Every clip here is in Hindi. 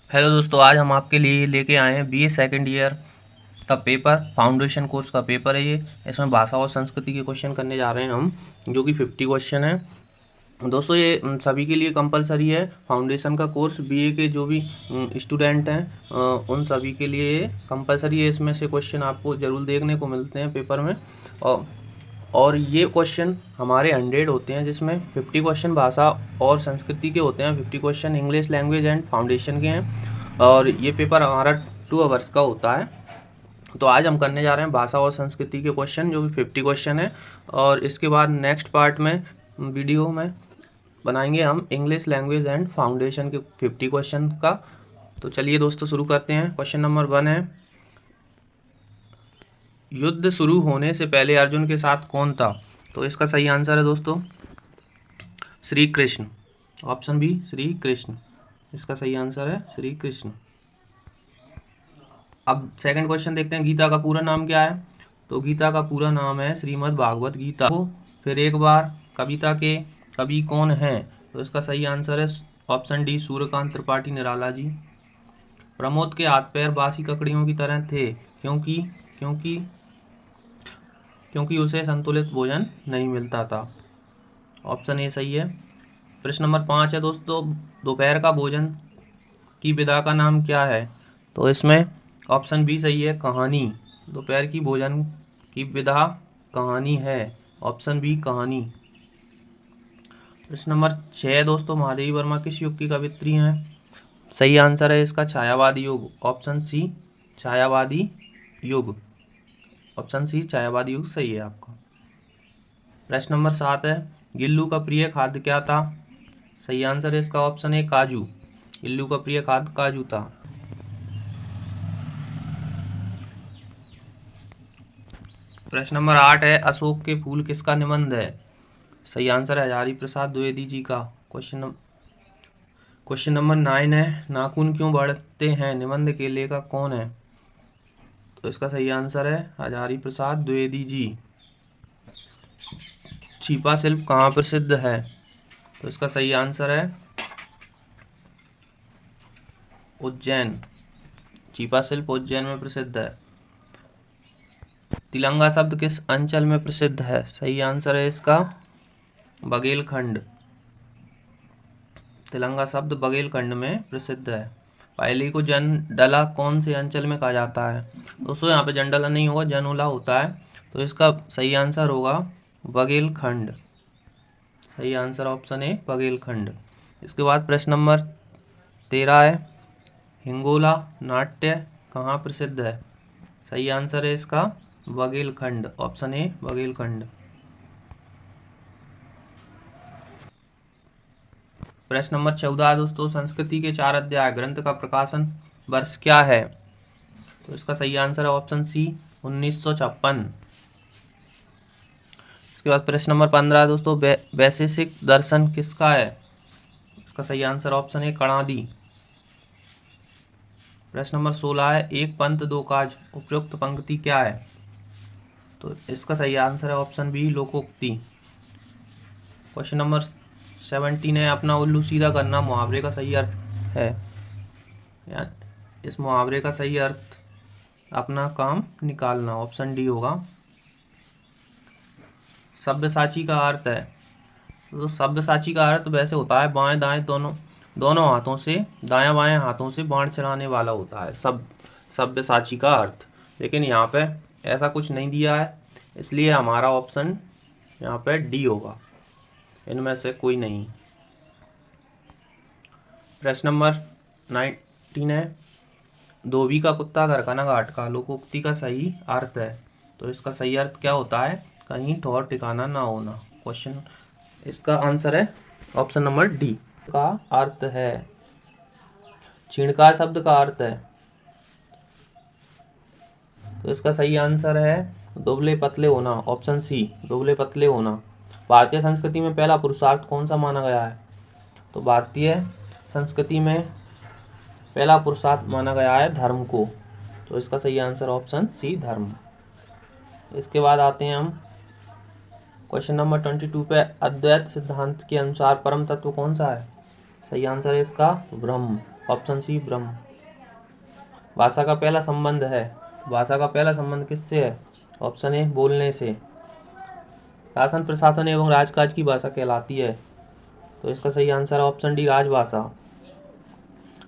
हेलो दोस्तों, आज हम आपके लिए लेके आए हैं बीए सेकंड ईयर का पेपर। फाउंडेशन कोर्स का पेपर है ये। इसमें भाषा और संस्कृति के क्वेश्चन करने जा रहे हैं हम, जो कि 50 क्वेश्चन है। दोस्तों ये सभी के लिए कंपलसरी है। फाउंडेशन का कोर्स बीए के जो भी स्टूडेंट हैं उन सभी के लिए कंपलसरी है। इसमें से क्वेश्चन आपको ज़रूर देखने को मिलते हैं पेपर में। और ये क्वेश्चन हमारे 100 होते हैं, जिसमें 50 क्वेश्चन भाषा और संस्कृति के होते हैं, 50 question English language and foundation के हैं। और ये पेपर हमारा 2 आवर्स का होता है। तो आज हम करने जा रहे हैं भाषा और संस्कृति के क्वेश्चन, जो भी 50 क्वेश्चन है। और इसके बाद नेक्स्ट पार्ट में वीडियो में बनाएंगे हम इंग्लिश लैंग्वेज एंड फाउंडेशन के 50 क्वेश्चन का। तो चलिए दोस्तों शुरू करते हैं। क्वेश्चन नंबर 1 है, युद्ध शुरू होने से पहले अर्जुन के साथ कौन था? तो इसका सही आंसर है दोस्तों श्री कृष्ण। ऑप्शन बी श्री कृष्ण, इसका सही आंसर है श्री कृष्ण। अब सेकंड क्वेश्चन देखते हैं, गीता का पूरा नाम क्या है? तो गीता का पूरा नाम है श्रीमद् भागवत गीता। फिर एक बार कविता के कवि कौन हैं? तो इसका सही आंसर है ऑप्शन डी सूर्यकांत त्रिपाठी निराला जी। प्रमोद के हाथ पैर बासी ककड़ियों की तरह थे क्योंकि क्योंकि क्योंकि उसे संतुलित भोजन नहीं मिलता था। ऑप्शन ए सही है। प्रश्न नंबर 5 है दोस्तों, दोपहर का भोजन की विधा का नाम क्या है? तो इसमें ऑप्शन बी सही है, कहानी। दोपहर की भोजन की विधा कहानी है। ऑप्शन बी कहानी। प्रश्न नंबर 6 है दोस्तों, महादेवी वर्मा किस युग की कवित्री हैं? सही आंसर है इसका छायावादी युग। ऑप्शन सी छायावादी युग। ऑप्शन सी छायावादी युग सही है आपका। प्रश्न नंबर 7 है, गिल्लू का प्रिय खाद्य क्या था? सही आंसर है इसका ऑप्शन है काजू। गिल्लू का प्रिय खाद्य काजू था। प्रश्न नंबर 8 है, अशोक के फूल किसका निबंध है? सही आंसर है हजारी प्रसाद द्विवेदी जी का। क्वेश्चन नंबर 9 है, नाखून क्यों बढ़ते हैं निबंध के लेखक कौन है? तो इसका सही आंसर है हजारी प्रसाद द्विवेदी जी। छिपा शिल्प कहाँ प्रसिद्ध है? तो इसका सही आंसर है उज्जैन। छिपा शिल्प उज्जैन में प्रसिद्ध है। तिलंगा शब्द किस अंचल में प्रसिद्ध है? सही आंसर है इसका बघेलखंड। तिलंगा शब्द बघेलखंड में प्रसिद्ध है। पायली को जनडला कौन से अंचल में कहा जाता है? दोस्तों यहाँ पे जनडला नहीं होगा, जनउला होता है। तो इसका सही आंसर होगा बघेलखंड। सही आंसर ऑप्शन ए बघेलखंड। इसके बाद प्रश्न नंबर 13 है, हिंगोला नाट्य कहाँ प्रसिद्ध है? सही आंसर है इसका बघेलखंड। Option A Baghelkhand. प्रश्न नंबर 14 दोस्तों, संस्कृति के 4 अध्याय ग्रंथ का प्रकाशन वर्ष क्या है? तो इसका सही आंसर है ऑप्शन सी 1956। इसके बाद प्रश्न नंबर 15 दोस्तों, वैशेषिक दर्शन किसका है? इसका सही आंसर ऑप्शन है कणादी। प्रश्न नंबर 16 है, एक पंथ दो काज उपयुक्त पंक्ति क्या है? तो इसका सही आंसर है ऑप्शन बी लोकोक्ति। क्वेश्चन नंबर 17 है, अपना उल्लू सीधा करना मुहावरे का सही अर्थ है? इस मुहावरे का सही अर्थ अपना काम निकालना। ऑप्शन डी होगा। सब्यसाची का अर्थ है, तो सब्यसाची का अर्थ वैसे होता है बाएं दाएं दोनों हाथों से, दायां बाएं हाथों से बाण चलाने वाला होता है सब्यसाची का अर्थ। लेकिन यहाँ पे ऐसा कुछ नहीं दिया है, इसलिए हमारा ऑप्शन यहाँ पे डी होगा, इनमें से कोई नहीं। प्रश्न नंबर 19 है, धोबी का कुत्ता घर का ना घाट का लोकोक्ति का सही अर्थ है? तो इसका सही अर्थ क्या होता है? कहीं ठौर ठिकाना ना होना। क्वेश्चन इसका आंसर है ऑप्शन नंबर डी का अर्थ है छीणका शब्द का अर्थ है। तो इसका सही आंसर है दुबले पतले होना। ऑप्शन सी दुबले पतले होना। भारतीय संस्कृति में पहला पुरुषार्थ कौन सा माना गया है? तो भारतीय संस्कृति में पहला पुरुषार्थ माना गया है धर्म को। तो इसका सही आंसर ऑप्शन सी धर्म। इसके बाद आते हैं हम क्वेश्चन नंबर 22 पे, अद्वैत सिद्धांत के अनुसार परम तत्व कौन सा है? सही आंसर है इसका ब्रह्म। ऑप्शन सी ब्रह्म। भाषा का पहला संबंध है, भाषा का पहला संबंध किससे है? ऑप्शन ए बोलने से। शासन प्रशासन एवं राजकाज की भाषा कहलाती है, तो इसका सही आंसर है ऑप्शन डी राजभाषा।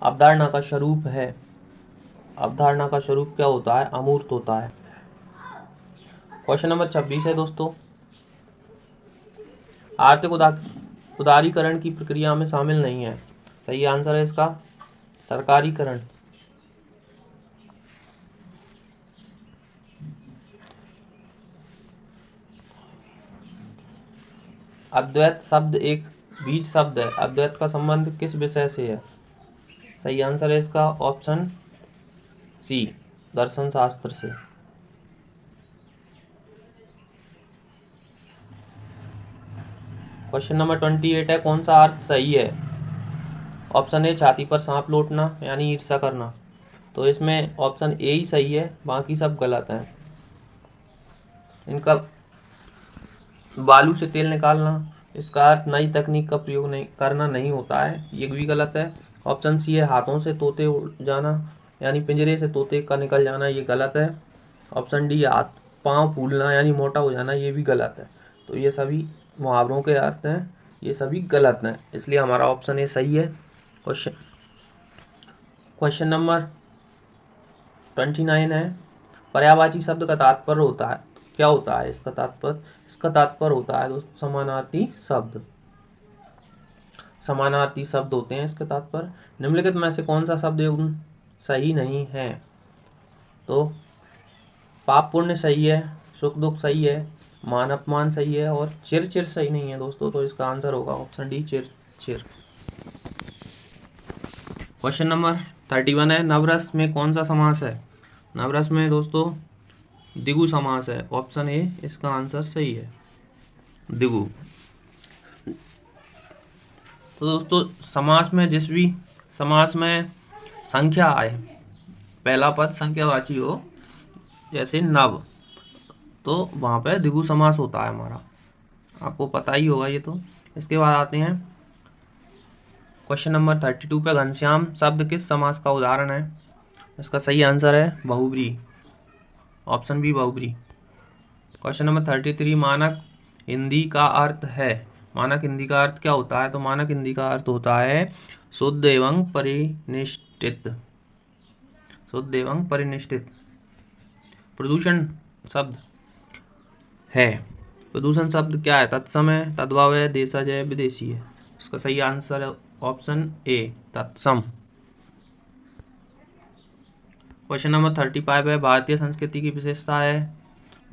अवधारणा का स्वरूप है, अवधारणा का स्वरूप क्या होता है? अमूर्त होता है। क्वेश्चन नंबर 26 है दोस्तों, आर्थिक उदारीकरण की प्रक्रिया में शामिल नहीं है, सही आंसर है इसका सरकारीकरण। अद्वैत शब्द एक बीज शब्द है, अद्वैत का संबंध किस विषय से है? सही आंसर है इसका ऑप्शन सी दर्शन शास्त्र से। क्वेश्चन नंबर 28 है, कौन सा अर्थ सही है? ऑप्शन ए छाती पर सांप लौटना यानी ईर्ष्या करना, तो इसमें ऑप्शन ए ही सही है, बाकी सब गलत हैं। इनका बालू से तेल निकालना, इसका अर्थ नई तकनीक का प्रयोग नहीं करना नहीं होता है, ये भी गलत है। ऑप्शन सी है हाथों से तोते उड़ जाना यानी पिंजरे से तोते का निकल जाना, ये गलत है। ऑप्शन डी हाथ पाँव फूलना यानी मोटा हो जाना, ये भी गलत है। तो ये सभी मुहावरों के अर्थ हैं, ये सभी गलत हैं, इसलिए हमारा ऑप्शन ए सही है। क्वेश्चन नंबर 29 है, पर्यायवाची शब्द का तात्पर्य होता है, क्या होता है इसका तात्पर्य? इसका तात्पर्य होता है दोस्तों समानार्थी शब्द, समानार्थी शब्द होते हैं इसके तात्पर्य। निम्नलिखित में से कौन सा शब्द सही नहीं है? तो पाप पुण्य सही है, सुख दुख सही है, मान अपमान सही है और चिर चिर सही नहीं है दोस्तों, तो इसका आंसर होगा ऑप्शन डी चिर चिर। क्वेश्चन नंबर 31 है, नवरस में कौन सा समास है? नवरस में दोस्तों द्विगु समास है, ऑप्शन ए इसका आंसर सही है द्विगु। तो दोस्तों समास में जिस भी समास में संख्या आए, पहला पद संख्यावाची हो जैसे नव, तो वहाँ पे द्विगु समास होता है हमारा, आपको पता ही होगा ये तो। इसके बाद आते हैं क्वेश्चन नंबर 32 पे, घनश्याम शब्द किस समास का उदाहरण है? इसका सही आंसर है बहुब्री, ऑप्शन बी बहुब्री। क्वेश्चन नंबर 33, मानक हिंदी का अर्थ है, मानक हिंदी का अर्थ क्या होता है? तो मानक हिंदी का अर्थ होता है शुद्ध एवं परिनिष्ठित, शुद्ध एवं परिनिष्ठित। प्रदूषण शब्द है, प्रदूषण शब्द क्या है? तत्सम है, तद्भव है, देशज है, विदेशी है। इसका सही आंसर है ऑप्शन ए तत्सम। क्वेश्चन नंबर 35 है, भारतीय संस्कृति की विशेषता है,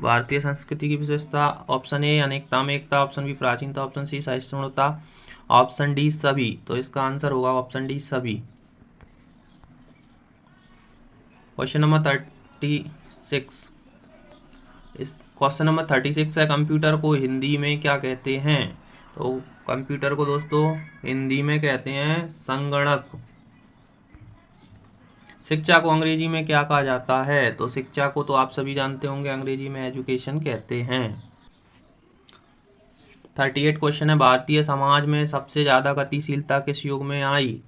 भारतीय संस्कृति की विशेषता ऑप्शन ए अनेकता में एकता, ऑप्शन बी प्राचीनता, ऑप्शन सी सहिष्णुता, ऑप्शन डी सभी, तो इसका आंसर होगा ऑप्शन डी सभी। क्वेश्चन नंबर 36, इस क्वेश्चन नंबर 36 है, कंप्यूटर को हिंदी में क्या कहते हैं? तो कंप्यूटर को दोस्तों हिंदी में कहते हैं संगणक। शिक्षा को अंग्रेजी में क्या कहा जाता है? तो शिक्षा को तो आप सभी जानते होंगे, अंग्रेजी में एजुकेशन कहते हैं। 38 क्वेश्चन है, भारतीय समाज में सबसे ज़्यादा गतिशीलता किस युग में आई?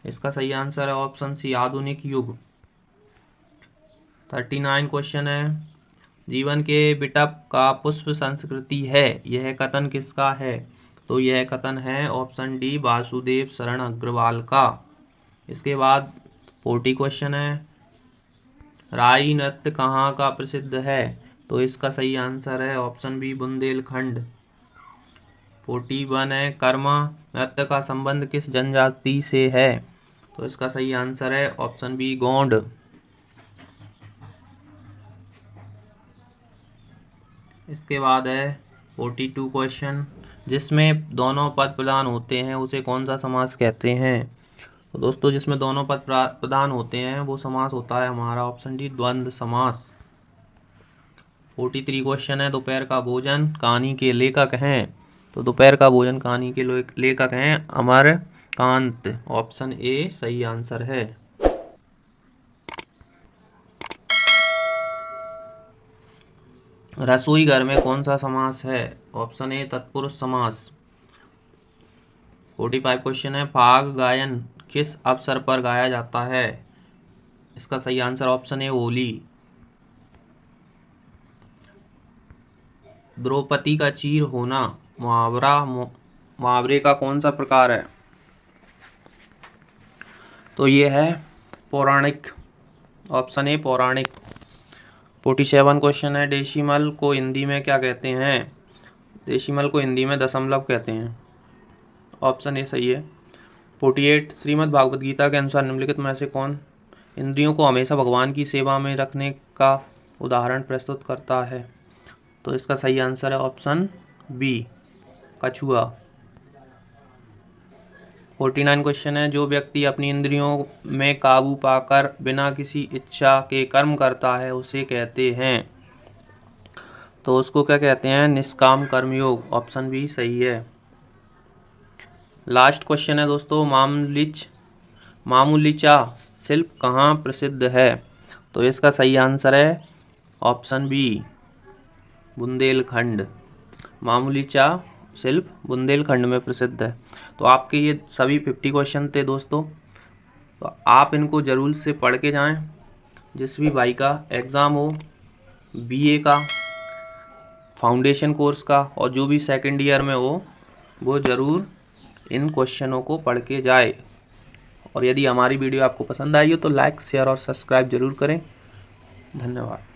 इसका सही आंसर है ऑप्शन सी आधुनिक युग। 39 क्वेश्चन है, जीवन के बिटप का पुष्प संस्कृति है, यह कथन किसका है? तो यह कथन है ऑप्शन डी वासुदेव शरण अग्रवाल का। इसके बाद 40 क्वेश्चन है, राई नृत्य कहाँ का प्रसिद्ध है? तो इसका सही आंसर है ऑप्शन बी बुंदेलखंड। 41 है, कर्मा नृत्य का संबंध किस जनजाति से है? तो इसका सही आंसर है ऑप्शन बी गोंड। इसके बाद है 42 क्वेश्चन, जिसमें दोनों पद प्रधान होते हैं उसे कौन सा समास कहते हैं? तो दोस्तों जिसमें दोनों पद प्रधान होते हैं वो समास होता है हमारा ऑप्शन डी द्वंद्व समास। 43 क्वेश्चन है, दोपहर का भोजन कहानी के लेखक हैं? तो दोपहर का भोजन कहानी के लेखक हैं अमरकांत, ऑप्शन ए सही आंसर है। रसोई घर में कौन सा समास है? ऑप्शन ए तत्पुरुष समास। 45 क्वेश्चन है, फाग गायन किस अवसर पर गाया जाता है? इसका सही आंसर ऑप्शन है होली। द्रौपदी का चीर होना मुहावरे का कौन सा प्रकार है? तो ये है पौराणिक। ऑप्शन ए पौराणिक। 47 क्वेश्चन है, डेसिमल को हिंदी में क्या कहते हैं? डेसिमल को हिंदी में दशमलव कहते हैं। ऑप्शन ए सही है। 48 श्रीमद् भागवत गीता के अनुसार निम्नलिखित में से कौन इंद्रियों को हमेशा भगवान की सेवा में रखने का उदाहरण प्रस्तुत करता है? तो इसका सही आंसर है ऑप्शन बी, कछुआ। 49 क्वेश्चन है, जो व्यक्ति अपनी इंद्रियों में काबू पाकर बिना किसी इच्छा के कर्म करता है उसे कहते हैं? तो उसको क्या कहते हैं? निष्काम कर्मयोग। ऑप्शन बी सही है। लास्ट क्वेश्चन है दोस्तों, मामूलीचा शिल्प कहाँ प्रसिद्ध है? तो इसका सही आंसर है ऑप्शन बी, बुंदेलखंड। मामूलीचा शिल्प बुंदेलखंड में प्रसिद्ध है। तो आपके ये सभी 50 क्वेश्चन थे दोस्तों, तो आप इनको ज़रूर से पढ़ के जाएं। जिस भी भाई का एग्ज़ाम हो, बीए का, फाउंडेशन कोर्स का, और जो भी सेकंड ईयर में हो, वो ज़रूर इन क्वेश्चनों को पढ़ के जाए। और यदि हमारी वीडियो आपको पसंद आई हो तो लाइक, शेयर और सब्सक्राइब ज़रूर करें। धन्यवाद।